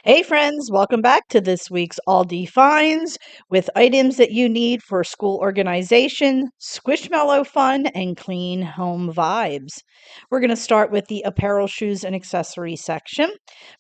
Hey friends, welcome back to this week's Aldi Finds with items that you need for school organization, squishmallow fun, and clean home vibes. We're going to start with the apparel, shoes, and accessories section.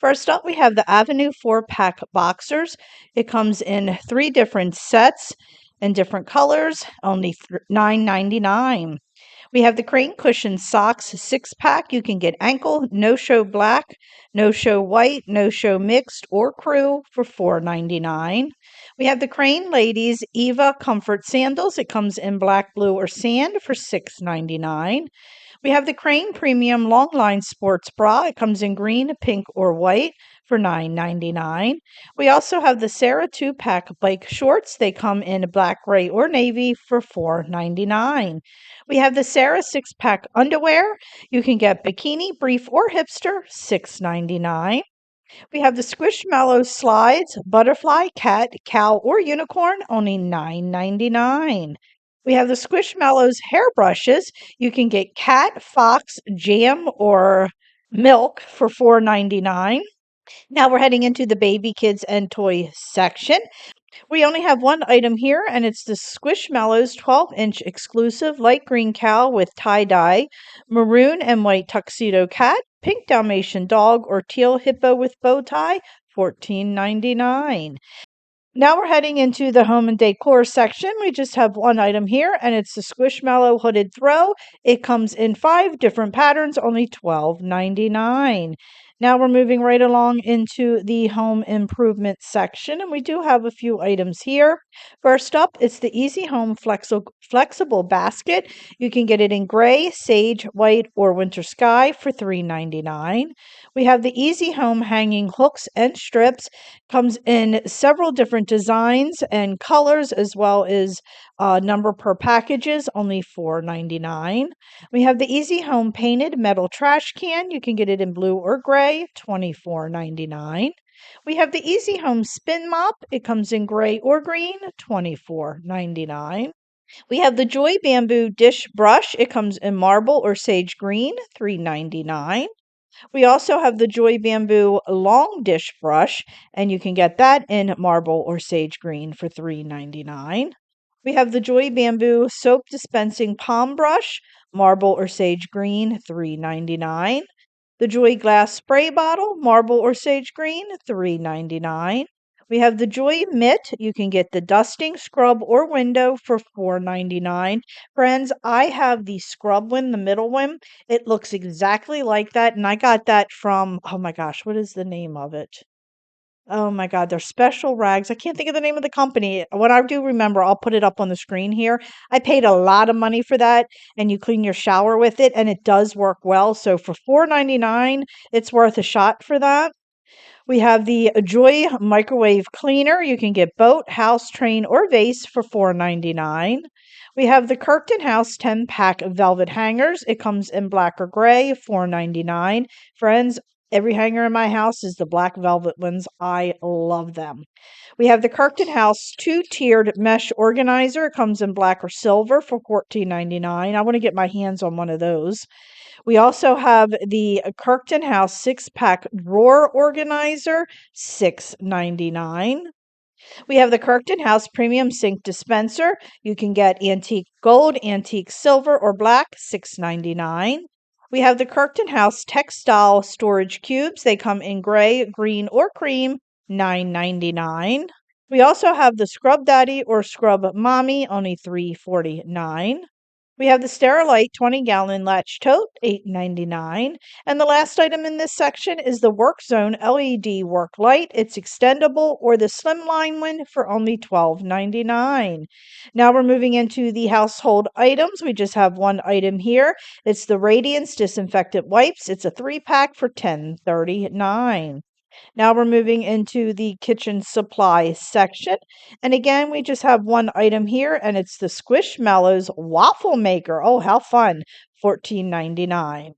First up, we have the Avenue 4-pack boxers. It comes in 3 different sets and different colors, only $9.99. We have the Crane Cushion Socks 6-pack. You can get ankle, no-show black, no-show white, no-show mixed, or crew for $4.99. We have the Crane Ladies Eva Comfort Sandals. It comes in black, blue, or sand for $6.99. We have the Crane Premium Longline Sports Bra. It comes in green, pink, or white for $9.99. We also have the Sarah 2-pack bike shorts. They come in black, gray, or navy for $4.99. We have the Sarah 6-pack underwear. You can get bikini, brief, or hipster, $6.99. We have the Squishmallow slides, butterfly, cat, cow, or unicorn, only $9.99. We have the Squishmallows hairbrushes. You can get cat, fox, jam, or milk for $4.99. Now we're heading into the baby, kids, and toy section. We only have one item here, and it's the Squishmallows 12-inch exclusive light green cow with tie-dye, maroon and white tuxedo cat, pink Dalmatian dog, or teal hippo with bow tie, $14.99. Now we're heading into the home and decor section. We just have one item here, and it's the Squishmallow hooded throw. It comes in 5 different patterns, only $12.99. Now we're moving right along into the home improvement section, and we do have a few items here. First up, it's the Easy Home Flexible Basket. You can get it in gray, sage, white, or winter sky for $3.99. We have the Easy Home Hanging Hooks and Strips. Comes in several different designs and colors, as well as number per packages, only $4.99. We have the Easy Home Painted Metal Trash Can. You can get it in blue or gray, $24.99. We have the Easy Home Spin Mop. It comes in gray or green, $24.99. We have the Joy Bamboo Dish Brush. It comes in marble or sage green, $3.99. We also have the Joy Bamboo Long Dish Brush, and you can get that in marble or sage green for $3.99. We have the Joy Bamboo Soap Dispensing Palm Brush, marble or sage green, $3.99. The Joy Glass Spray Bottle, marble or sage green, $3.99. We have the Joy Mitt. You can get the dusting, scrub, or window for $4.99. Friends, I have the scrub one, the middle one. It looks exactly like that, and I got that from, oh my gosh, what is the name of it? Oh my God, they're Special Rags. I can't think of the name of the company. When I do remember, I'll put it up on the screen here. I paid a lot of money for that, and you clean your shower with it, and it does work well. So for $4.99, it's worth a shot for that. We have the Joy Microwave Cleaner. You can get boat, house, train, or vase for $4.99. We have the Kirkton House 10-pack velvet hangers. It comes in black or gray, $4.99. Friends, every hanger in my house is the black velvet ones. I love them. We have the Kirkton House 2-tiered mesh organizer. It comes in black or silver for $14.99. I want to get my hands on one of those. We also have the Kirkton House 6-pack drawer organizer, $6.99. We have the Kirkton House Premium Sink Dispenser. You can get antique gold, antique silver, or black, $6.99. We have the Kirkton House Textile Storage Cubes. They come in gray, green, or cream, $9.99. We also have the Scrub Daddy or Scrub Mommy, only $3.49. We have the Sterilite 20-gallon latch tote, $8.99. And the last item in this section is the Work Zone LED work light. It's extendable, or the slimline one for only $12.99. Now we're moving into the household items. We just have one item here. It's the Radiance Disinfectant Wipes. It's a 3-pack for $10.39. Now we're moving into the kitchen supply section. And again, we just have one item here, and it's the Squishmallows waffle maker. Oh, how fun. $14.99.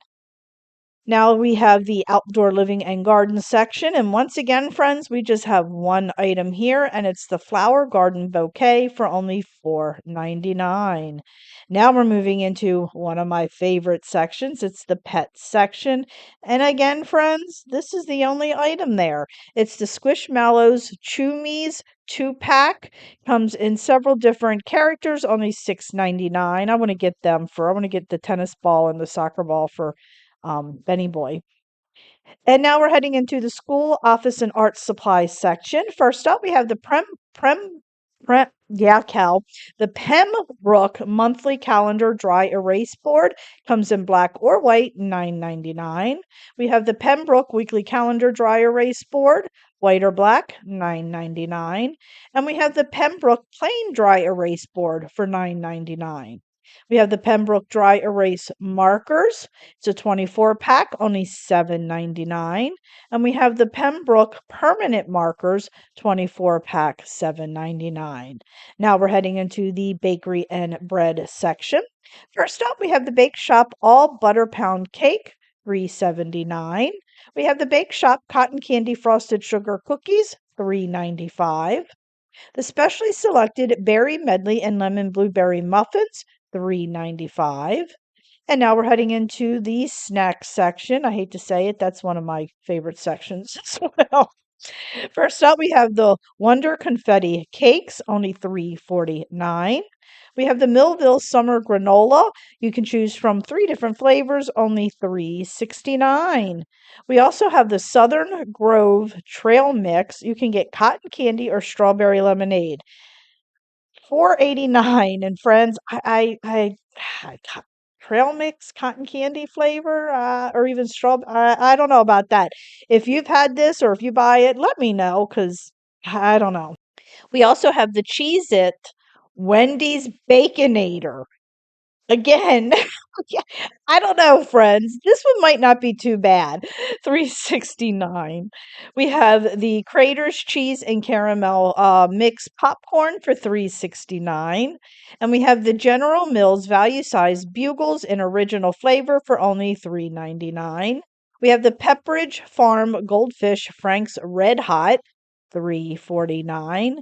Now we have the outdoor living and garden section. And once again, friends, we just have one item here, and it's the flower garden bouquet for only $4.99. Now we're moving into one of my favorite sections. It's the pet section. And again, friends, this is the only item there. It's the Squishmallows Chew-Me's 2-pack. Comes in several different characters, only $6.99. I want to get the tennis ball and the soccer ball for Benny Boy. And now we're heading into the school, office, and art supply section. First up, we have the the Pembroke monthly calendar dry erase board. Comes in black or white, $9.99. We have the Pembroke weekly calendar dry erase board, white or black, $9.99. And we have the Pembroke plain dry erase board for $9.99. We have the Pembroke dry erase markers. It's a 24-pack, only $7.99. And we have the Pembroke permanent markers, 24-pack, $7.99. Now we're heading into the bakery and bread section. First up, we have the Bake Shop all butter pound cake, $3.79. We have the Bake Shop cotton candy frosted sugar cookies, $3.95. The specially selected berry medley and lemon blueberry muffins, $3.95. And now we're heading into the snack section. I hate to say it, that's one of my favorite sections as well. First up, we have the Wonder Confetti Cakes, only $3.49. We have the Millville Summer Granola. You can choose from 3 different flavors, only $3.69. We also have the Southern Grove Trail Mix. You can get cotton candy or strawberry lemonade. $4.89. And friends, trail mix cotton candy flavor, or even I don't know about that. If you've had this or if you buy it, let me know because I don't know. We also have the Cheez It Wendy's Baconator. Again, yeah, I don't know, friends. This one might not be too bad. 369. We have the Craters cheese and caramel mix popcorn for 369. And we have the General Mills value size bugles in original flavor for only 399. We have the Pepperidge Farm Goldfish Frank's Red Hot, 349.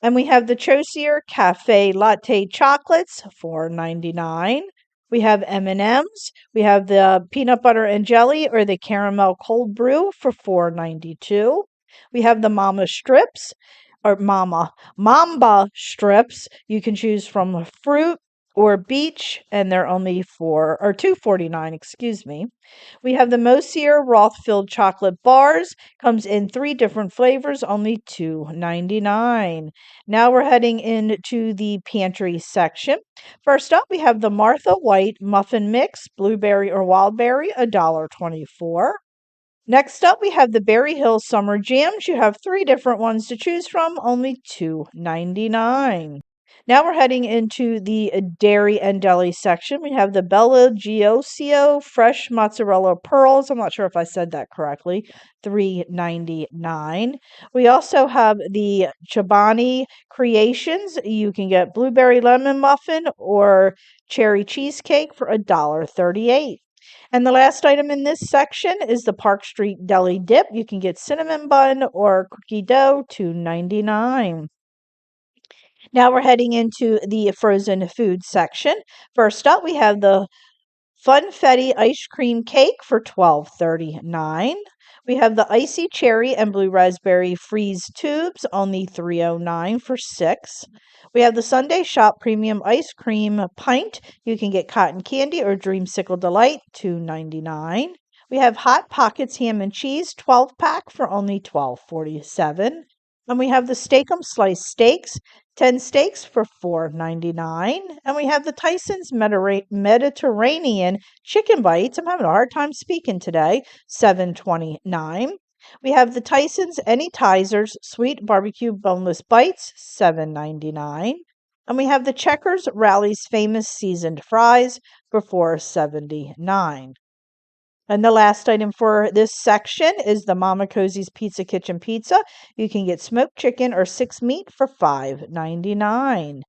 And we have the Chosier Cafe Latte Chocolates, 4.99. We have M&Ms. We have the peanut butter and jelly or the caramel cold brew for 4.92. We have the Mama strips or Mamba strips. You can choose from fruit or beach, and they're only 2.49, excuse me. We have the Mosier Rothfield chocolate bars. Comes in 3 different flavors, only $2.99. Now we're heading into the pantry section. First up, we have the Martha White muffin mix, blueberry or wildberry, $1.24. Next up, we have the Berry Hill Summer Jams. You have 3 different ones to choose from, only $2.99. Now we're heading into the dairy and deli section. We have the Bella Giosio fresh mozzarella pearls. I'm not sure if I said that correctly. $3.99. We also have the Chobani Creations. You can get blueberry lemon muffin or cherry cheesecake for $1.38. And the last item in this section is the Park Street Deli Dip. You can get cinnamon bun or cookie dough, $2.99. Now we're heading into the frozen food section. First up, we have the Funfetti ice cream cake for $12.39. We have the icy cherry and blue raspberry freeze tubes, only $3.09 for 6. We have the Sunday Shop premium ice cream pint. You can get cotton candy or dreamsicle delight, $2.99. We have Hot Pockets ham and cheese 12-pack for only $12.47. And we have the Steak'em sliced steaks, 10 steaks for $4.99. And we have the Tyson's Mediterranean chicken bites. I'm having a hard time speaking today, $7.29. We have the Tyson's Anytizers sweet barbecue boneless bites, $7.99. And we have the Checkers Rally's famous seasoned fries for $4.79. And the last item for this section is the Mama Cosie's Pizza Kitchen Pizza. You can get smoked chicken or 6 meat for $5.99.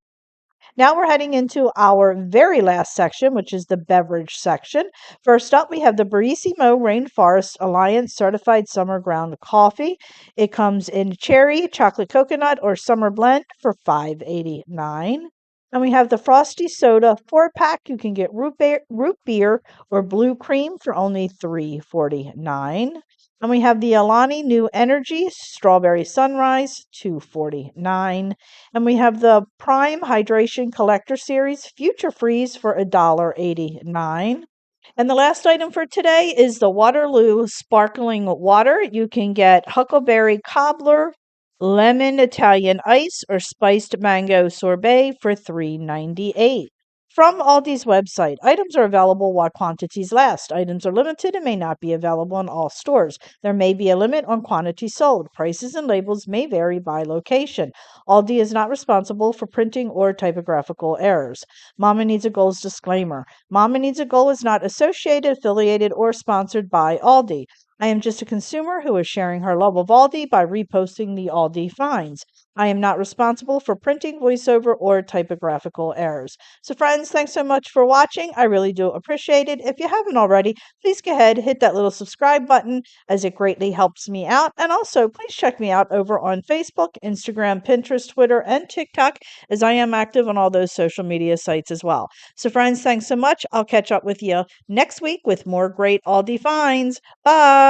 Now we're heading into our very last section, which is the beverage section. First up, we have the Barissimo Rainforest Alliance Certified Summer Ground Coffee. It comes in cherry, chocolate coconut, or summer blend for $5.89. And we have the Frosty Soda 4-pack. You can get root beer or blue cream for only $3.49. And we have the Alani New Energy Strawberry Sunrise, $2.49. And we have the Prime Hydration Collector Series Future Freeze for $1.89. And the last item for today is the Waterloo Sparkling Water. You can get Huckleberry Cobbler, Lemon Italian Ice, or Spiced Mango Sorbet for $3.98. From Aldi's website, items are available while quantities last. Items are limited and may not be available in all stores. There may be a limit on quantity sold. Prices and labels may vary by location. Aldi is not responsible for printing or typographical errors. Mama Needs a Goal's disclaimer. Mama Needs a Goal is not associated, affiliated, or sponsored by Aldi. I am just a consumer who is sharing her love of Aldi by reposting the Aldi Finds. I am not responsible for printing, voiceover, or typographical errors. So, friends, thanks so much for watching. I really do appreciate it. If you haven't already, please go ahead, hit that little subscribe button as it greatly helps me out. And also, please check me out over on Facebook, Instagram, Pinterest, Twitter, and TikTok, as I am active on all those social media sites as well. So, friends, thanks so much. I'll catch up with you next week with more great Aldi finds. Bye.